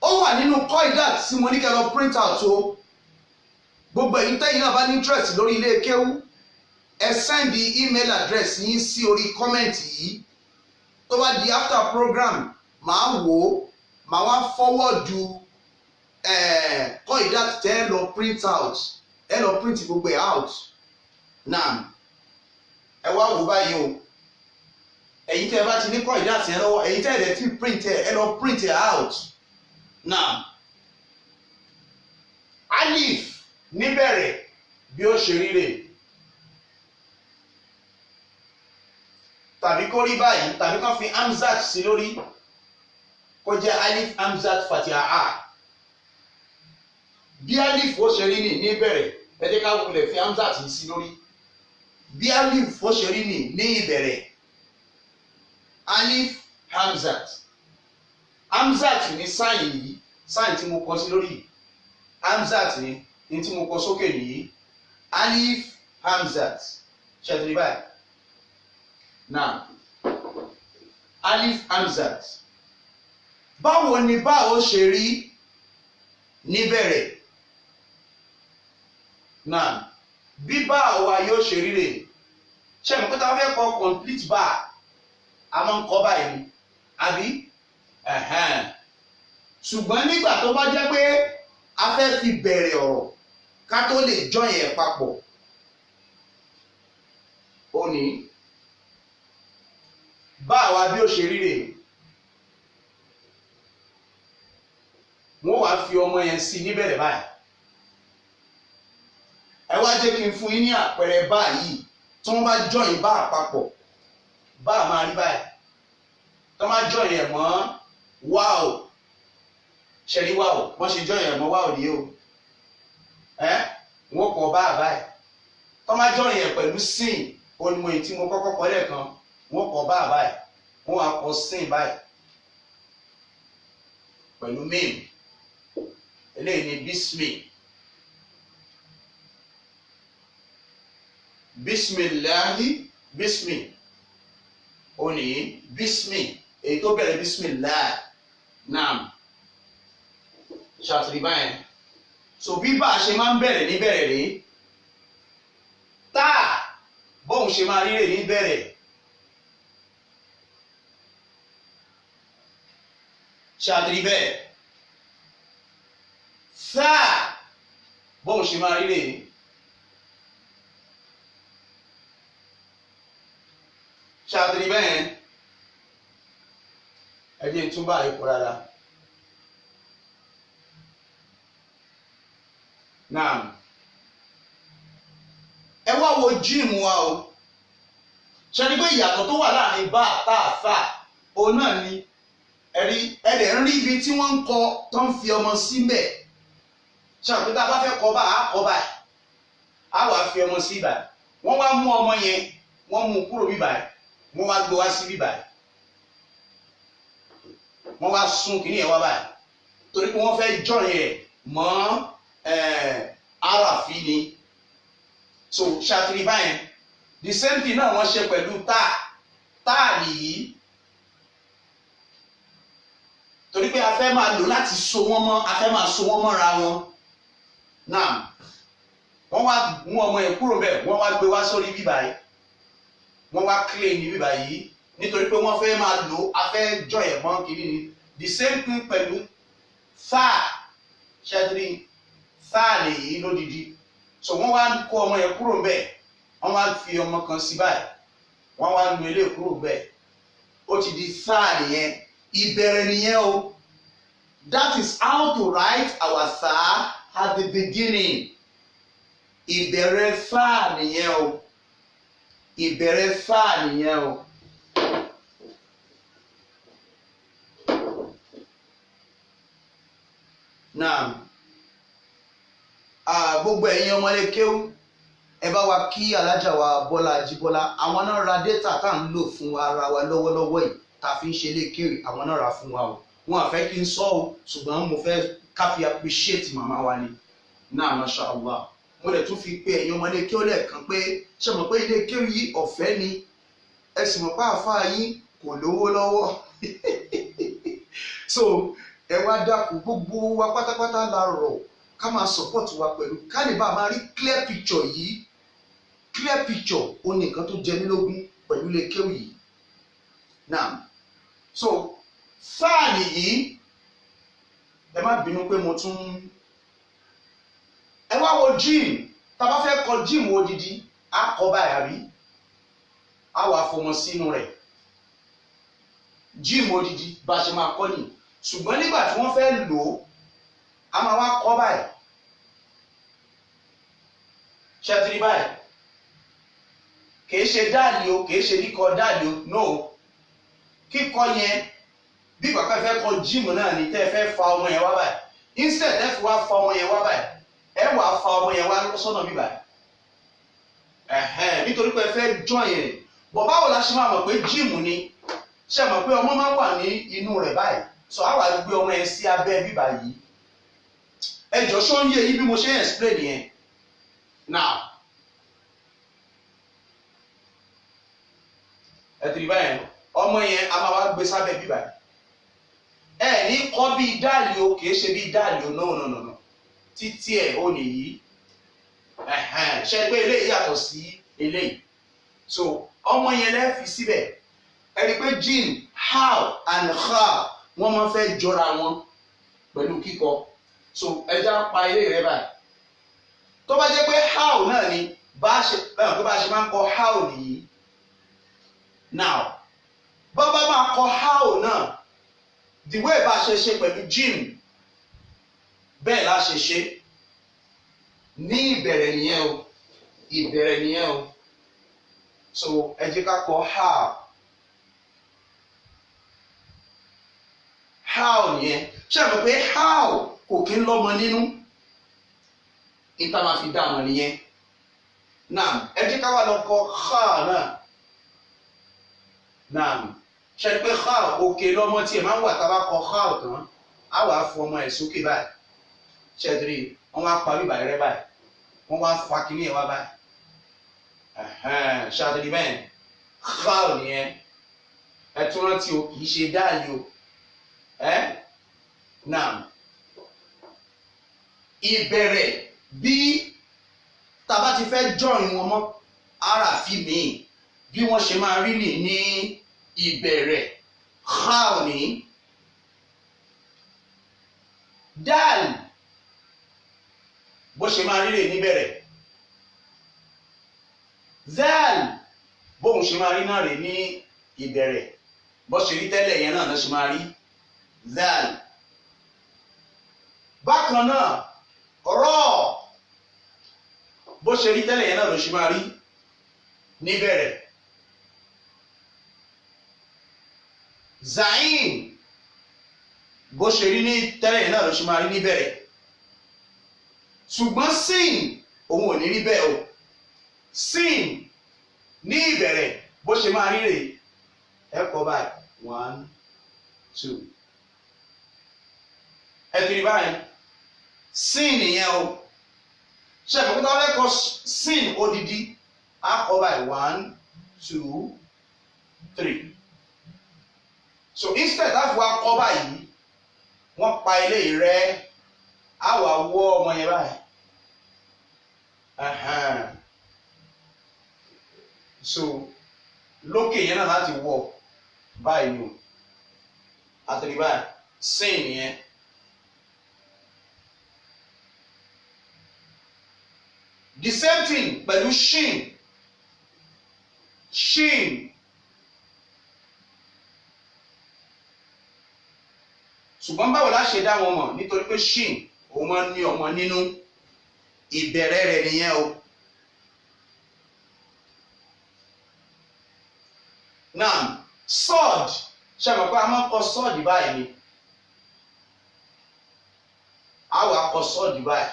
ó wà nínú kọ́ìdà tí mo ní kẹ́ lọ print out o gbogbo ẹ̀yin tẹ́yin náà bá ní interest lórí ilé kéwú ẹ send the email address yín sí orí comment yìí tó bá di after program màá wò ó màá wá forward kọ́ìdà tẹ́ ẹ lọ print out ẹ lọ print gbogbo ẹ̀ out now ẹ wá wò báyìí o ẹ̀yin tẹ́ ẹ bá ti ní kọ́ìdà tẹ́ ẹ lọ́wọ́ ẹ̀yin tẹ́ ẹ dẹ̀ ti print ẹ lọ print ẹ out now alif níbẹ̀rẹ̀ bí ó ṣe ríre tàbí kó rí báyìí tàbí kó fi amzat sí lórí kó jẹ́ alif amzat fatiha a bí alif ó ṣe rí ní níbẹ̀rẹ̀ ẹ jẹ́ ká wulẹ̀ fi hamzat yìí sí lórí bí alif ó ṣe rí ní ìbẹ̀rẹ̀ alif hamzat hamzat ní sáìn yìí sáìn tí mo kọ sí lórí hamzat ní tí mo kọ sókè nìyí alif hamzat ṣètìlí báyìí náà alif hamzat báwo ni báwo ṣe rí níbẹ̀rẹ̀ náà bí báwo wa yóò ṣe rí rè ṣe mọ̀ pé tá a fẹ́ kọ complete bá a máa ń kọ báyìí ni àbí ṣùgbọ́n nígbà tó bá jẹ́ pé a fẹ́ fi bẹ̀rẹ̀ ọ̀rọ̀ ká tó lè join ẹ̀ papọ̀ ó ní báwa bí ó ṣe rí rè wọ́n wá fi ọmọ yẹn sí níbẹ̀rẹ̀ báyìí ẹ wá jẹ́ kí n fún yín ní àpẹẹrẹ báyìí tí wọ́n bá join bá àpapọ̀ bá a máa rí báyìí tí wọ́n bá join ẹ̀ mọ́ wáò ṣẹ̀rí wáò wọ́n ṣe join ẹ̀ mọ́ wáò ní o wọ́n kọ́ bá a báyìí tí wọ́n bá join ẹ̀ pẹ̀lú sin onímọ̀ èyí tí mo kọ́kọ́ kọ́ lẹ́ẹ̀kan wọ́n kọ́ bá a báyìí wọ́n wá kọ́ sin báyìí pẹ̀lú mim eléyìí ni bismillahi bismi ó ní bismi èyí tó bẹ̀rẹ̀ bismillahi naam ṣàtìrí báyẹn so bí bá a ṣe máa ń bẹ̀rẹ̀ níbẹ̀rẹ̀ rí táà bóun ṣe máa rí rè níbẹ̀rẹ̀ ṣàtìrí bẹ́ẹ̀ sáà bóun ṣe máa rí rè ní. ṣàtìrí bẹ́ẹ̀ ẹ jẹ́ n tún bá ipò rárá náà ẹ wá wo jíìmù wa o ṣe ni pé ìyàtọ̀ tó wà láàrin bá àtàfà òun náà ni ẹ̀rẹ̀ ń rí ibi tí wọ́n ń kọ tó ń fi ọmọ síbẹ̀ ṣàpèjì tá a bá fẹ́ kọ bá a kọ báyìí a wà fi ọmọ sí ibà wọ́n wá mú ọmọ yẹn wọ́n mú kúrò bíbáyìí wọ́n wá gbé wá sí bíbáyìí wọ́n wá sún kìíní ẹ̀ wá báyìí torí pé wọ́n fẹ́ join ẹ̀ mọ́ àràfin ni so ṣàtìrí báyẹn the same thing náà wọ́n ṣe pẹ̀lú táà nìyí torí pé a fẹ́ máa lò láti so wọ́n mọ́ a fẹ́ máa so wọ́n mọ́ra wọn náà wọ́n wá mú ọmọ yẹn kúrò bẹ́ẹ̀ wọ́n wá gbé wá sórí bíbáyìí wọ́n wá clean ní bíbá yìí nítorí pé wọ́n fẹ́ máa lò á fẹ́ jọ ẹ̀ mọ́ kìíní ni the same thing pẹ̀lú sáà ṣẹ́tìrì sáà lèyí lódìdí so wọ́n wá kó ọmọ yẹn kúrò bẹ́ẹ̀ wọ́n wá fi ọmọ kan sí báyìí wọ́n wá nu ilé kúrò bẹ́ẹ̀ ó ti di sáà nìyẹn ìbẹ̀rẹ̀ nìyẹn o that is how to write our sáà at the beginning ìbẹ̀rẹ̀ sáà nìyẹn o. Ìbẹ̀rẹ̀ sáà nìyẹn o. Náà gbogbo ẹ̀yin ọmọlé kéwú ẹ bá wa kí alájà wa Bọ́lá Ajíbọ́lá àwọn náà ra data tá à ń lò fún ara wa lọ́wọ́lọ́wọ́ yìí tá a fi ń ṣe lé kéré àwọn náà ra fún wa o wọn àfẹ́ kí n sọ o ṣùgbọ́n mo fẹ́ ká fi appreciate màmá wa ni náà masha Allah mo lè tún fi pé ẹ̀yin ọmọdé kí ó lẹ́ẹ̀kan pé ṣe mọ̀ pé ilé kéwì yìí ọ̀fẹ́ ni ẹ sì mọ̀ pé àáfàá yín kò lówó lọ́wọ́ so ẹ wá dákun gbogbo wa pátápátá la rọ̀ ká máa support wa pẹ̀lú ká lè bá máa rí clear picture yìí clear picture ó ní nǹkan tó jẹ mí lógún pẹ̀lú ilé kéwì yìí now so sáà nìyí ẹ má bínú pé mo tún ẹ wá wo gym tá a bá fẹ́ kọ gym odidi á kọ báyìí àbí á wà fọmọ sínú rẹ̀ gym odidi bá a ṣe máa kọ́ ni ṣùgbọ́n nígbà tí wọ́n fẹ́ lò ó a máa wá kọ́ báyìí ṣẹ́tìrí báyìí kìí ṣe dáàlì o kìí ṣe kíkọ dáàlì o no kíkọ yẹn bí bàbá fẹ́ kọ gym náà ni tẹ́ ẹ fẹ́ fa ọmọ yẹn wá báyìí instead ẹ fi wá fa ọmọ yẹn wá báyìí ẹ wà fa ọmọ yẹn wá sọ́nà bíbá nítorí pé ẹ fẹ́ join yẹn bọ̀ báwo la ṣe máa mọ̀ pé jíìmù ni ṣe mọ̀ pé ọmọ máa wà ní inú rẹ̀ báyìí so á wà gbé ọmọ yẹn sí abẹ́ bíbá yìí ẹ jọ ṣó ń yé yín bí mo ṣe ń explain yẹn now ẹ tìrì báyẹn ọmọ yẹn a máa wá gbé sábẹ́ bíbá ẹ ní kọ́ bí dáàlì o kìí ṣe bí dáàlì o no títí ẹ̀ ó nìyí ṣe pé eléyìí yàtọ̀ sí eléyìí so ọmọ yẹn lẹ́ẹ̀fi síbẹ̀ ẹ rí i pé jim how and how wọ́n máa fẹ́ jọra wọn pẹ̀lú kíkọ so ẹja pa ilé rẹ báyìí tó bá jẹ́ pé how náà ni bá ṣe máa ń kọ how nìyí now bàbá máa kọ how náà the way bá ṣe ṣe pẹ̀lú jim bẹ́ẹ̀ la ṣe ṣe ní ìbẹ̀rẹ̀ nìyẹn o so ẹ jẹ́ ká kọ how nìyẹn ṣé ẹ mọ̀ pé how kò kí ń lọ́mọ nínú ìta máa fi dá wọn nìyẹn náà ẹ jẹ́ ká wá lọ kọ náà ṣe é pé òkè lọ́mọ tí ẹ máa ń wà tá a bá kọ tán á wà á fọ ọmọ ẹ̀ sókè báyìí ṣe é dìrí wọ́n wá parí ìbàyẹ̀ rẹ báyìí wọ́n wá fa kínní ẹ̀ wá báyìí ṣe àtẹ̀lé bẹ́ẹ̀ nìyẹn ẹ tún rántí o kì í ṣe dáàlì o náà ìbẹ̀rẹ̀ bí tàbá ti fẹ́ join wọn mọ́ àràfin míì bí wọ́n ṣe máa rí ní ìbẹ̀rẹ̀ how ní dal bó ṣe máa rí níbẹ̀rẹ̀ zal bóun ṣe máa rí náà rè ní ìbẹ̀rẹ̀ bó ṣe rí tẹ́lẹ̀ yẹn náà ló ṣe máa rí zal bákan náà rọ bó ṣe rí tẹ́lẹ̀ yẹn náà ló ṣe máa rí níbẹ̀rẹ̀ zain bó ṣe rí ní tẹ́lẹ̀ yẹn náà ló ṣe máa rí níbẹ̀rẹ̀ ṣùgbọ́n sin òun ò ní rí bẹ́ẹ̀ o sin ní ìbẹ̀rẹ̀ bó ṣe máa rí rè ẹ kọ báyìí 1 2 ẹ kiri báyìí sin nìyẹn o ṣe àpòkúta ọlẹ́kọ̀ọ́ sin odidi á kọ báyìí 1 2 3 so instead láti wá kọ báyìí wọ́n pa eléyìí rẹ́ á wà wọ́ ọmọ yẹn báyìí so lókè yẹn náà láti wọ̀ báyìí nù àtẹ̀lé báyìí sin yẹn the same thing pẹ̀lú shin ṣùgbọ́n báwo la ṣe dá wọn mọ̀ nítorí pé shin òun máa ń ní ọmọ nínú ìbẹ̀rẹ̀ rẹ̀ nìyẹn o. Now sword ṣe mọ̀ pé a máa ń kọ sword báyìí ni a wà kọ sword báyìí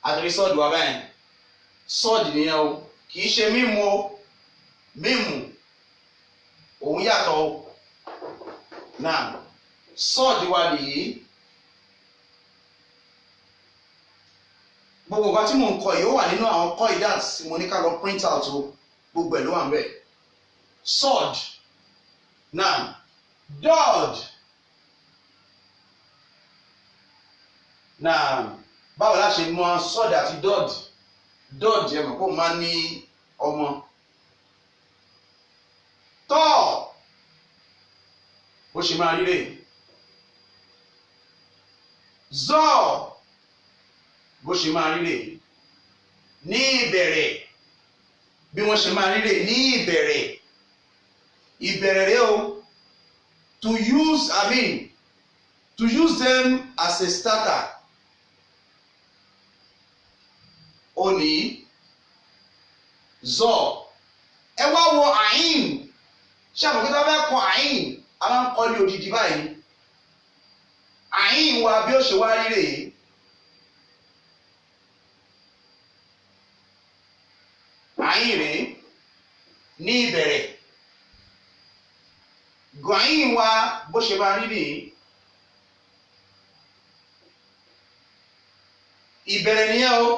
àtẹ̀lé sword wà báyìí sword nìyẹn o kì í ṣe mímu o mímu òun yàtọ̀ o now sword wà nìyí. Gbogbo nǹkan tí mò ń kọ yìí ó wà nínú àwọn coidats tí mo ní ká lọ print out o gbogbo ẹ̀ ló wà ń bẹ̀. Sword now dod now báwo la ṣe mọ sword àti dod ẹ mọ̀ kó máa ní ọmọ tọ́ bó ṣe máa rí rè zọ́ọ̀ bó ṣe máa ríre ní ìbẹ̀rẹ̀ bí wọ́n ṣe máa ríre ní ìbẹ̀rẹ̀ rẹ o to use them as a starter ó ní zọ ẹ wá wọ àyìn ṣé àmọ́ kí wọ́n fẹ́ kọ àyìn a máa ń kọ́ ní odidi báyìí àyìn wa bí ó ṣe wá rí rèé. Àyìn rèé ní ìbẹ̀rẹ̀. Gọ̀yìn wa bó ṣe máa rí nìyí. Ìbẹ̀rẹ̀ nìyẹn o.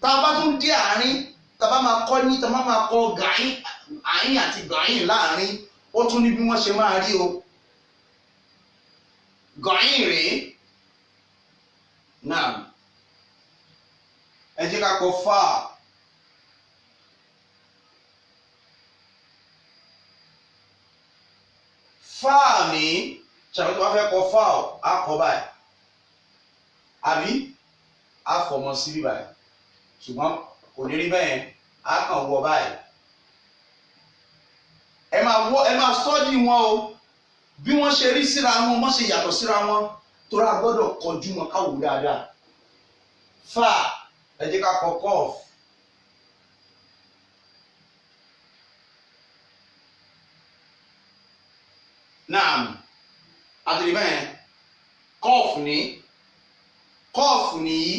Tá a bá tún dé àárín, tá a bá máa kọ́ ní, tá a bá máa kọ́ gàyìn, àyìn àti gọ̀yìn láàárín, ó tún ní bí wọ́n ṣe máa rí o. Gọ̀yìn rèé. Náà ẹ jẹ́ ká kọ fáà. Fáà ní ṣàbí tó bá fẹ́ kọ fáà á kọ báyìí. Àbí á fọmọ sí bí báyìí. Ṣùgbọ́n kò ní rí bẹ́ẹ̀, á kàn wọ báyìí. Ẹ máa sọ́ọ́dì wọn o. Bí wọ́n ṣe rí síra wọn, wọ́n ṣe yàtọ̀ síra wọn. Torí a gbọ́dọ̀ kọjú wọn ká wò dáadáa. Fáà ẹ jẹ́ ká kọ kọ́ọ̀fù. Naam, àtìrí bẹ́ẹ̀ kọ́ọ̀fù nìyí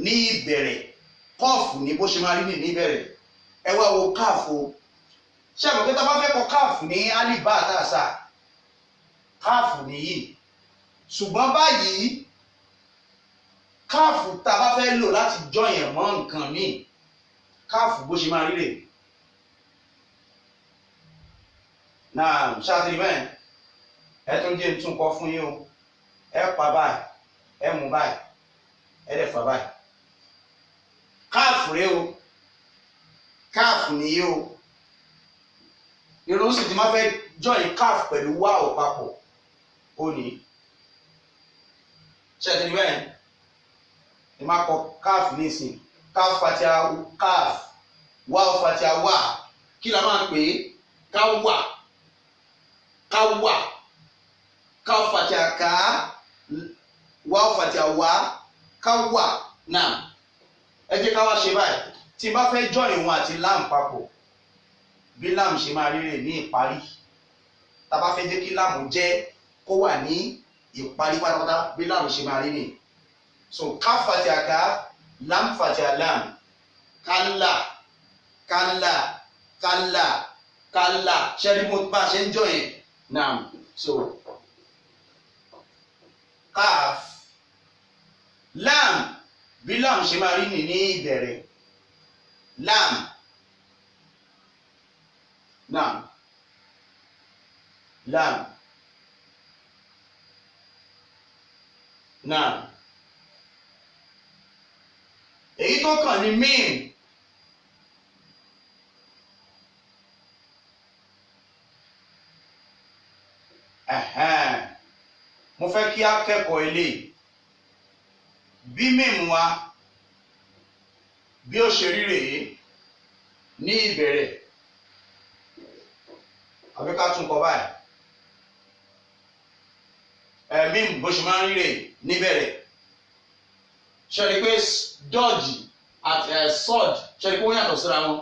ní ìbẹ̀rẹ̀. Kọ́ọ̀fù ní bó ṣe máa rí ní ìbẹ̀rẹ̀. Ẹ wá wo káàfù. Ṣé àmọ́ pé tá a bá fẹ́ kọ káàfù ní álíbà àtàṣà, káàfù nìyí. Ṣùgbọ́n báyìí káàfù tá a bá fẹ́ lò láti jọyìn mọ́ nǹkan míì, káàfù bó ṣe máa rí rèé. Náà ṣáàtìrí bẹ́ẹ̀ ẹ tún jẹ́ tún kọ fún yín o. Ẹ pa báyìí, ẹ mú báyìí, ẹ dẹ̀ fà báyìí. Káàfù rèé o. Káàfù nìyí o. Irun sì ti máa fẹ́ join káàfù pẹ̀lú wáò papọ̀ ó ní. Ṣáàtìrí bẹ́ẹ̀ ẹ máa kọ káàfù nísìn. Káàfù fatia káàfù, wáò fatia wá. Kí la máa pè é? Káwà. Káwà. Káwà fatia ká, wáò fatia wá, káwà. Náà ẹ jẹ́ ká wá ṣe báyìí. Tí n bá fẹ́ join wọn àti lam papọ̀, bí lam ṣe máa rí rè ní ìparí. Tá a bá fẹ́ jẹ́ kí lam jẹ́ kó wà ní ìparí pátápátá, bí lam ṣe máa rí nì. So ká fatia ká, lam fatia lam. Kálà, kálà, kálà, kálà. Ṣé rí mo bá ṣe ń join? Naam. So káf, lam, bí lam ṣe máa rí nì ní ìbẹ̀rẹ̀. Lam. Naam. Lam. Naam. Èyí tó kàn ní mim. Mo fẹ́ kí a kẹ́kọ̀ọ́ eléyìí. Bí mim wa bí ó ṣe rí rèé ní ìbẹ̀rẹ̀. Àbí ká tún kọ báyìí. Mim bó ṣe máa ń rí rèé níbẹ̀rẹ̀. Ṣé rí pé dodge àti sword, ṣé rí pé wọ́n yàtọ̀ síra wọn?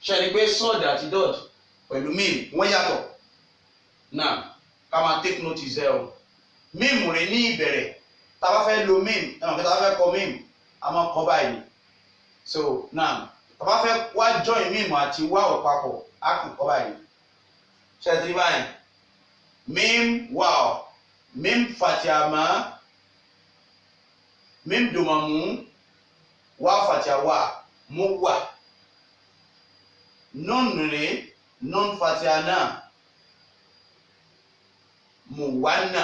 Ṣé rí pé sword àti dodge pẹ̀lú mim wọ́n yàtọ̀? Now ká máa take notice ẹ o. Mim rèé ní ìbẹ̀rẹ̀. Tá a bá fẹ́ lo mim, ẹ̀wọ̀n kí tá a bá fẹ́ kọ mim, a máa kọ báyìí. So now tá a bá fẹ́ wá join mim àti wáò papọ̀, a kàn kọ báyìí. Ṣé ẹ ti rí báyìí? Mim wáò, mim fatia ma, mim domamu, wáò fatia wá, mú wà. Nun rèé, nun fatia náà. Muwanna,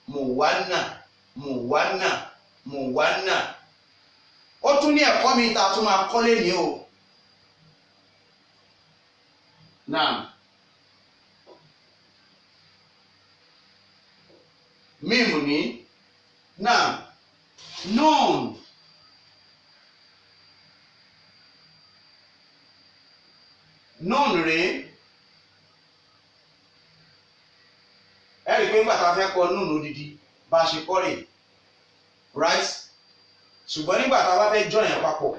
muwanna, muwanna, muwanna. Ó tún ní ẹ̀kọ́ mi tá a tún máa kọ́lé ní o. Naam. Mim ní. Naam. Nun. Nun rèé. Ẹ rí i pé nígbà tá a fẹ́ kọ nùnú odidi bá a ṣe kọ́ rè, right? Ṣùgbọ́n nígbà tá a bá fẹ́ join yẹn papọ̀,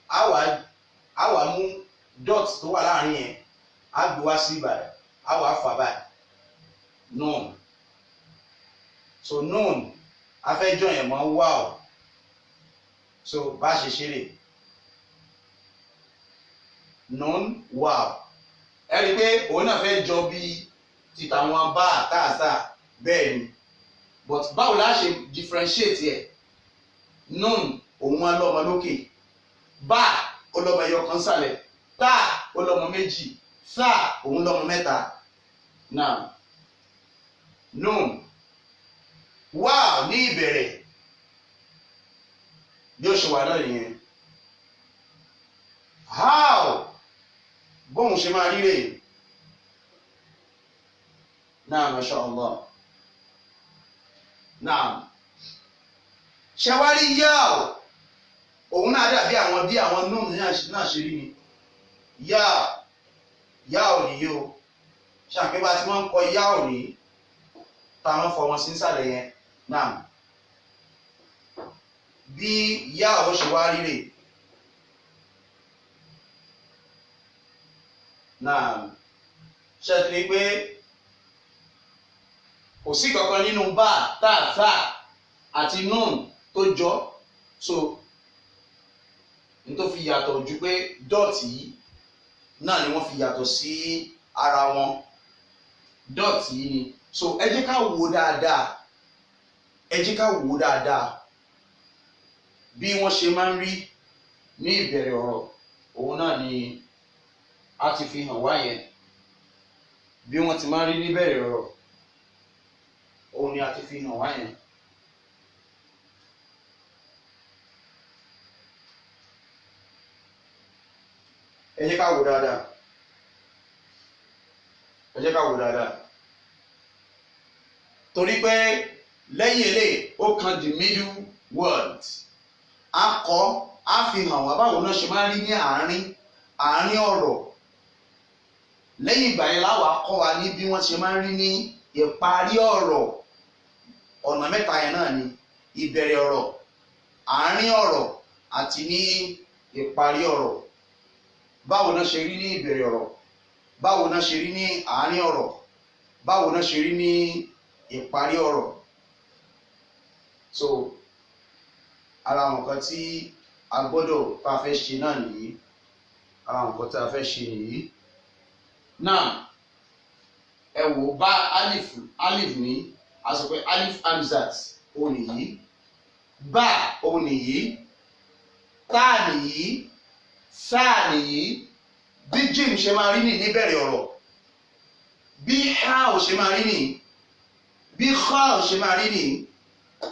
a wá mú dot tó wà láàrin yẹn, a gbé wá sí ìbàdàn, a wá fà báyìí. Nun. so nun afẹ́jọ́ yẹn mọ́ wow so bá ṣe ṣeré nun wow ẹ rí i pé òun náà fẹ́ jọ bí títà wọn bá àtàtà bẹ́ẹ̀ ni but báwo la ṣe differentiate ẹ̀ nun òun á lọ́mọ lókè bá ó lọ́mọ ẹyọ kan sàlẹ̀ tá ó lọ́mọ méjì sá òun lọ́mọ mẹ́ta now nun wow ní ìbẹ̀rẹ̀ bí ó ṣe wà náà nìyẹn how bóun ṣe máa ríre náà masha Allah náà ṣẹwárí yáò òun náà dàbí àwọn bí àwọn nùn náà ṣe rí ni yáò nìyí o ṣàpébà tí wọ́n ń kọ yáò ní táwọn fọmọ sí nsàlẹ̀ yẹn náà bí yáò ṣe wá ríre náà ṣètìlí pé kò sí kankan nínú bá tààtà àti nùn tó jọ so n tó fi yàtọ̀ ju pé dọ́ọ̀tì yìí náà ni wọ́n fi yàtọ̀ sí ara wọn dọ́ọ̀tì yìí ni so ẹ jẹ́ ká wò dáadáa bí wọ́n ṣe máa ń rí ní ìbẹ̀rẹ̀ ọ̀rọ̀ òun náà ni a ti fi hàn wá yẹn bí wọ́n ti máa ń rí níbẹ̀rẹ̀ ọ̀rọ̀ òun ni a ti fi hàn wá yẹn. ẹ jẹ́ ká wò dáadáa torí pé lẹ́yìn eléyìí ó kan the middle word a fi hàn wá báwo náà ṣe máa ń rí ní àárín ọ̀rọ̀ lẹ́yìn ìgbà yẹn láwa kọ́ wa ní bí wọ́n ṣe máa ń rí ní ìparí ọ̀rọ̀ ọ̀nà mẹ́ta yẹn náà ni ìbẹ̀rẹ̀ ọ̀rọ̀ àárín ọ̀rọ̀ àti ní ìparí ọ̀rọ̀ báwo náà ṣe rí ní ìbẹ̀rẹ̀ ọ̀rọ̀ báwo náà ṣe rí ní àárín ọ̀rọ̀ báwo náà ṣe rí ní ìparí ọ̀rọ̀ so ara àwọn nǹkan tí a gbọ́dọ̀ tá a fẹ́ ṣe náà nìyí ara àwọn nǹkan tí a fẹ́ ṣe nìyí náà ẹ wò bá alif ní a sọ pé alif hamzat òun nìyí bá òun nìyí tá nìyí sáà nìyí bí jim ṣe máa rí ní níbẹ̀rẹ̀ ọ̀rọ̀ bí ha ò ṣe máa rí ní bí kha ò ṣe máa rí ní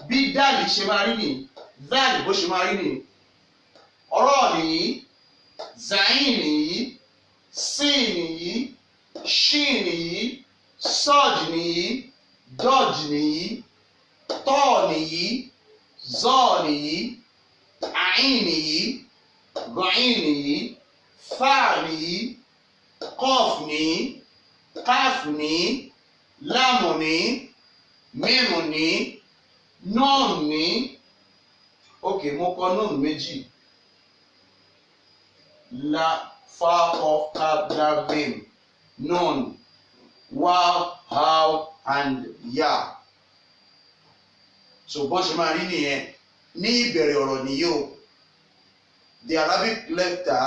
bí dàlì ṣe máa rí ní dàlì bó ṣe máa rí ní ọ̀rọ̀ nìyí zayin nìyí sin nìyí shin nìyí soj nìyí dodge nìyí tọ́ nìyí zọ́ nìyí ain nìyí gọ̀ọ́yìn nìyí fáà nìyí kọ́ọ̀f ní káàf ní láàmù ní mímù ní nọ́ọ̀nù ní òkè mo kọ nọ́ọ̀nù méjì la fa kọf kaf dal mim nọ́ọ̀nù waw haw and ya so bọ́n ṣe máa rí nìyẹn ní ìbẹ̀rẹ̀ ọ̀rọ̀ nìyí o. The Arabic letter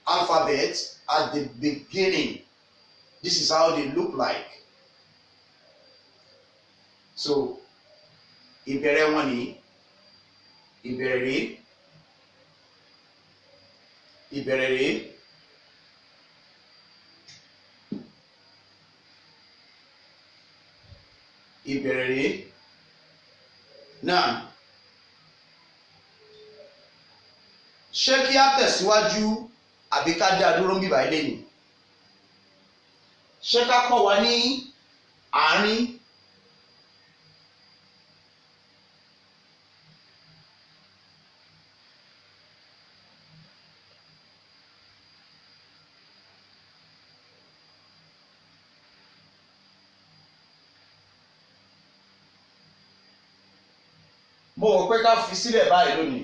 alphabet at the beginning. This is how they look like. So, ìbẹ̀rẹ̀ wọn ni ìbẹ̀rẹ̀ rẹ̀ náà. Ṣé kí á tẹ̀síwájú àbí ká dá dúró ń bíbá ilé ni? Ṣé ká kọ́ wa ní àárín? Mo rò pé ká fi sílẹ̀ báyìí lónìí.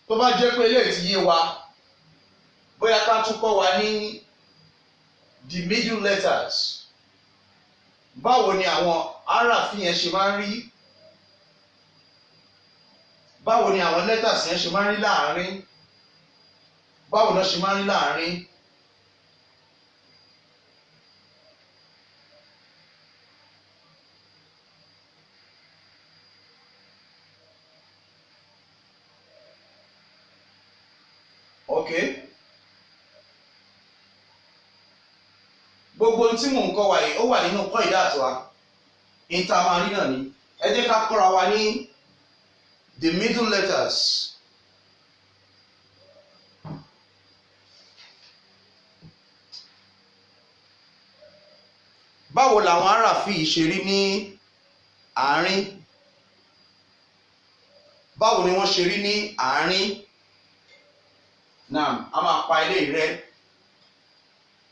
Tó bá jẹ́ pé eléyìí ti yé wa bóyá ká tún kọ́ wa ní the middle letters. Báwo ni àwọn àràfin yẹn ṣe máa ń rí? Báwo ni àwọn letters yẹn ṣe máa ń rí láàárín? Báwo ni wọ́n ṣe máa ń rí láàárín? Okay. Gbogbo ohun tí mò ń kọ́ wa yìí ó wà nínú kọ́ ìdá àtọ́wá. Intermari náà ni. Ẹ jẹ́ ká kọ́ra wa ní the middle letters. Báwo làwọn àràfin yìí ṣe rí ní àárín? Báwo ni wọ́n ṣe rí ní àárín? Naam, a máa pa ilé rẹ.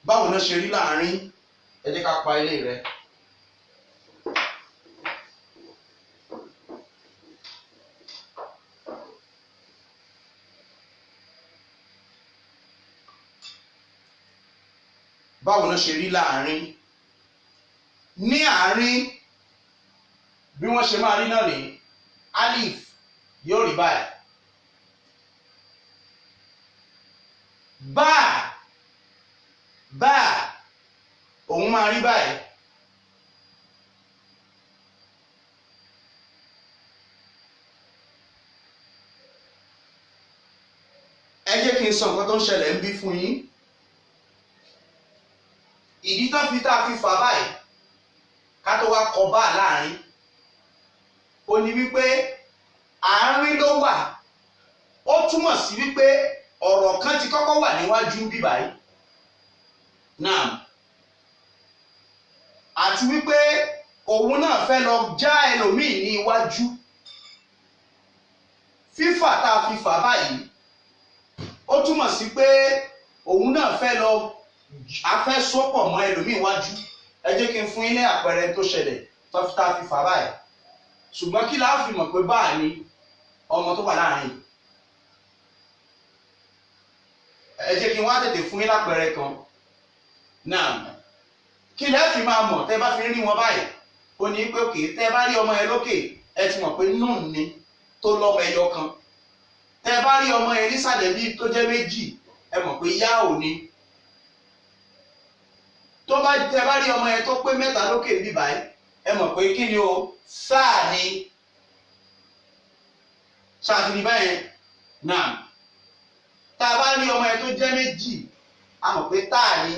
Báwo ni wọ́n ṣe rí láàárín? Ẹ jẹ́ ká pa ilé rẹ. Báwo ni wọ́n ṣe rí láàárín? Ní àárín bí wọ́n ṣe máa rí náà ní alif yóò rí báyìí. Bá òun máa rí báyìí. Ẹ jẹ́ kí n sọ nǹkan tó ń ṣẹlẹ̀ ń bí fún yín. Ìdí tó fi tá a fi fà báyìí ká tó wá kọ bá láàrin ó ní wípé àárín ló wà. Ó túmọ̀ sí wípé ọ̀rọ̀ kan ti kọ́kọ́ wà níwájú bí báyìí. Naam. Àti wípé òun náà fẹ́ lọ já ẹlòmíì ní iwájú. Fífà tá a fi fà báyìí ó túmọ̀ sí pé òun náà fẹ́ lọ afẹ́ sọ́pọ̀ mọ́ ẹlòmíì iwájú. Ẹ jẹ́ kí n fún yín ní àpẹẹrẹ tó ṣẹlẹ̀ tó fi tá a fi fà báyìí. Ṣùgbọ́n kí la fi mọ̀ pé báà ni ọmọ tó wà láàrin? Ẹ jẹ́ kí n wá tètè fún yín lápẹẹrẹ kan. Naam. Kí lẹ́ fi máa mọ̀ tẹ́ bá fi rí wọn báyìí? Ó ní pé òkè tẹ́ bá rí ọmọ yẹn lókè ẹ ti mọ̀ pé nùn ni tó lọ́mọ ẹyọ kan. Tẹ́ bá rí ọmọ yẹn nísàlẹ̀ bí tó jẹ́ méjì ẹ mọ̀ pé yá ò ní. Tẹ́ bá rí ọmọ yẹn tó pé mẹ́ta lókè bí báyìí ẹ mọ̀ pé kí ni o? Sáà ni. Sáà ti ní báyẹn. Naam. Tá a bá rí ọmọ yẹn tó jẹ́ méjì a mọ̀ pé táà ni.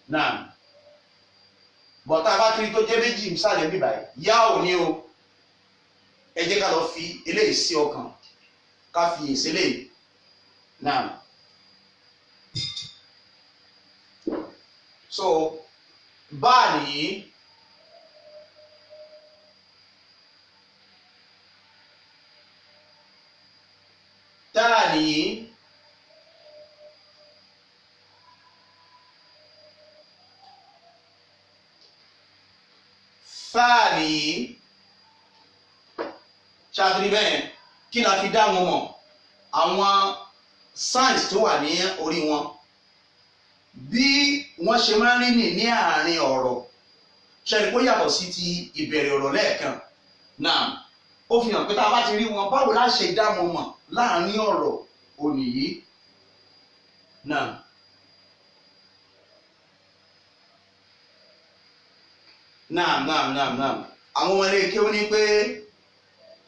Naam. Bọ̀ tá a bá kiri tó jẹ́ méjì nísàlẹ̀ bí báyìí yá ò ní o. Ẹ jẹ́ ká lọ fi eléyìí sí ọkàn ká fi èsì eléyìí. Naam. So báà nìyí. Táà nìyí. Fáà nìyí. Ṣáàtìrí bẹ́ẹ̀ kí la fi dá wọn mọ̀? Àwọn signs tó wà ní orí wọn. Bí wọ́n ṣe máa ń rí ní àárín ọ̀rọ̀ ṣẹ́ni kó yàtọ̀ sí ti ìbẹ̀rẹ̀ ọ̀rọ̀ lẹ́ẹ̀kan. Naam. Ó fi hàn pé tá a bá ti rí wọn báwo la ṣe dá wọn mọ̀ láàárín ọ̀rọ̀ òní yìí. Naam. Naam. Àwọn ọmọ ilé kéwú ní pé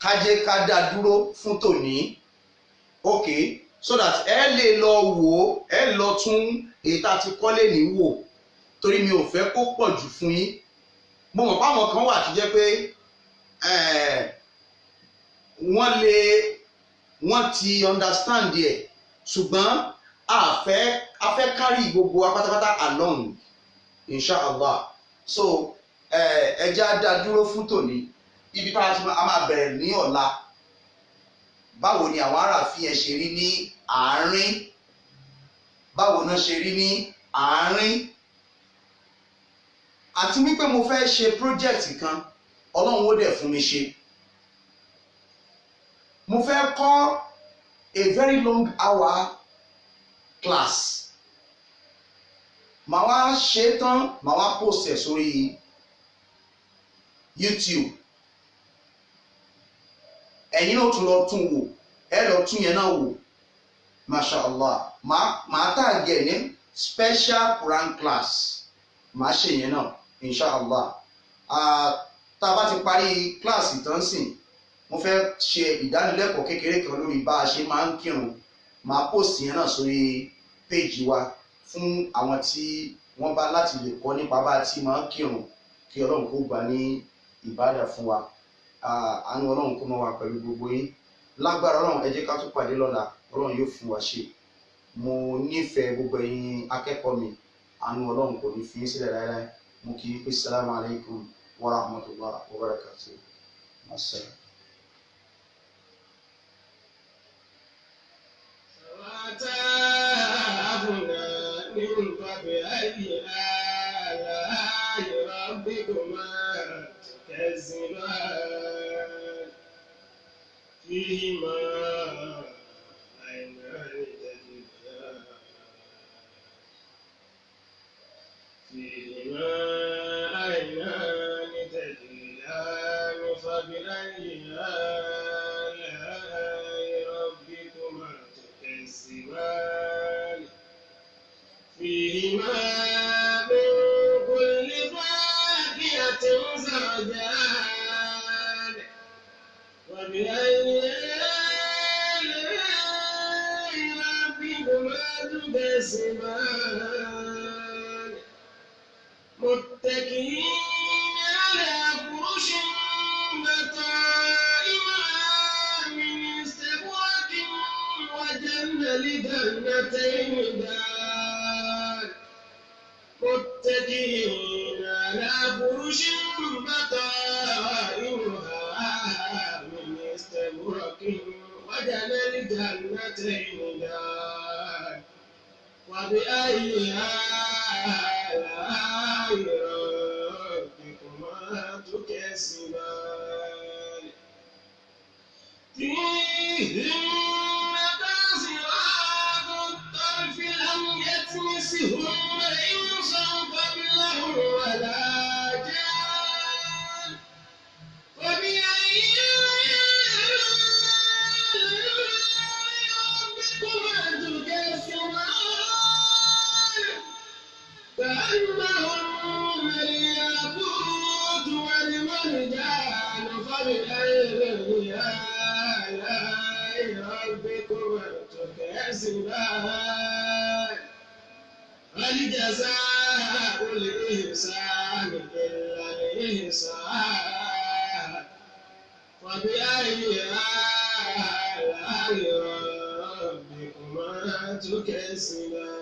kájé ká dá dúró fún tòní. Okay, so that ẹ lè lọ wò ó ẹ lọ tún èyí tá a ti kọ́lé ní wò torí mi ò fẹ́ kó pọ̀ jù fún yín. Mo mọ̀ páwọn kan wà tó jẹ́ pé wọ́n ti understand ẹ̀ ṣùgbọ́n a fẹ́ carry gbogbo wa pátápátá along inshallah. So ẹ jẹ́ á dá dúró fún tòní. Ibi tá a máa bẹ̀rẹ̀ ní ọ̀la. Báwo ni àwọn àràfin ẹ̀ ṣe rí ní àárín? Báwo náà ṣe rí ní àárín? Àti wípé mo fẹ́ ṣe project kan Ọlọ́run ó dẹ̀ fún mi ṣe. Mo fẹ́ kọ́ a very long hour class màá wá ṣe tán màá wá post ẹ̀ sórí YouTube ẹ̀yin náà tún lọ tún wò ẹ lọ tún yẹn náà wò masha allah màá tàgẹ̀ ní special Quran class màá ṣe yẹn náà insha allah tá a bá ti parí class ìtànsìn mo fẹ́ ṣe ìdánilẹ́kọ̀ọ́ kékeré kan lórí bá a ṣe máa ń kírun màá post yẹn náà sórí page wa fún àwọn tí wọ́n bá láti lè kọ́ nípa bá a ti máa ń kírun kí ọlọ́run kó gbà ní ìbádà fún wa àánú ọlọ́run kó máa wà pẹ̀lú gbogbo yín lágbára ọlọ́run ẹ jẹ́ ká tún pàdé lọ́la ọlọ́run yóò fún wa ṣe mo nífẹ̀ẹ́ gbogbo ẹ̀yin akẹ́kọ̀ọ́ mi àánú ọlọ́run kò ní fi yín sílẹ̀ láéláé mo kì í pé salamu alaykum wa rahmatullahi wa barakatuh. Assalam. وتابنا من فبأي آلاء ربكما تكذبان فيهما عينان تجريان فيهما عينان تجريان فبأي آلاء ربكما تكذبان فيهما من كل فاكهة زوجان وبأي آلاء ربكما تكذبان متكئين على فرش بطائنها من استبرق وجنى لجنتين دان متكئين على فرش بطائنها من استبرق وجنى لجنتين دان وبأي آلاء ربكما تكذبان فيهن قاصرات الطرف لم يطمسهن إنس قبلهم ولا جان فبأي ربكما تكذبان كأنهن الياقوت والمرجان فبأي آلاء ربكما تكذبان هل جزاء الإحسان إلا الإحسان فبأي آلاء ربكما تكذبان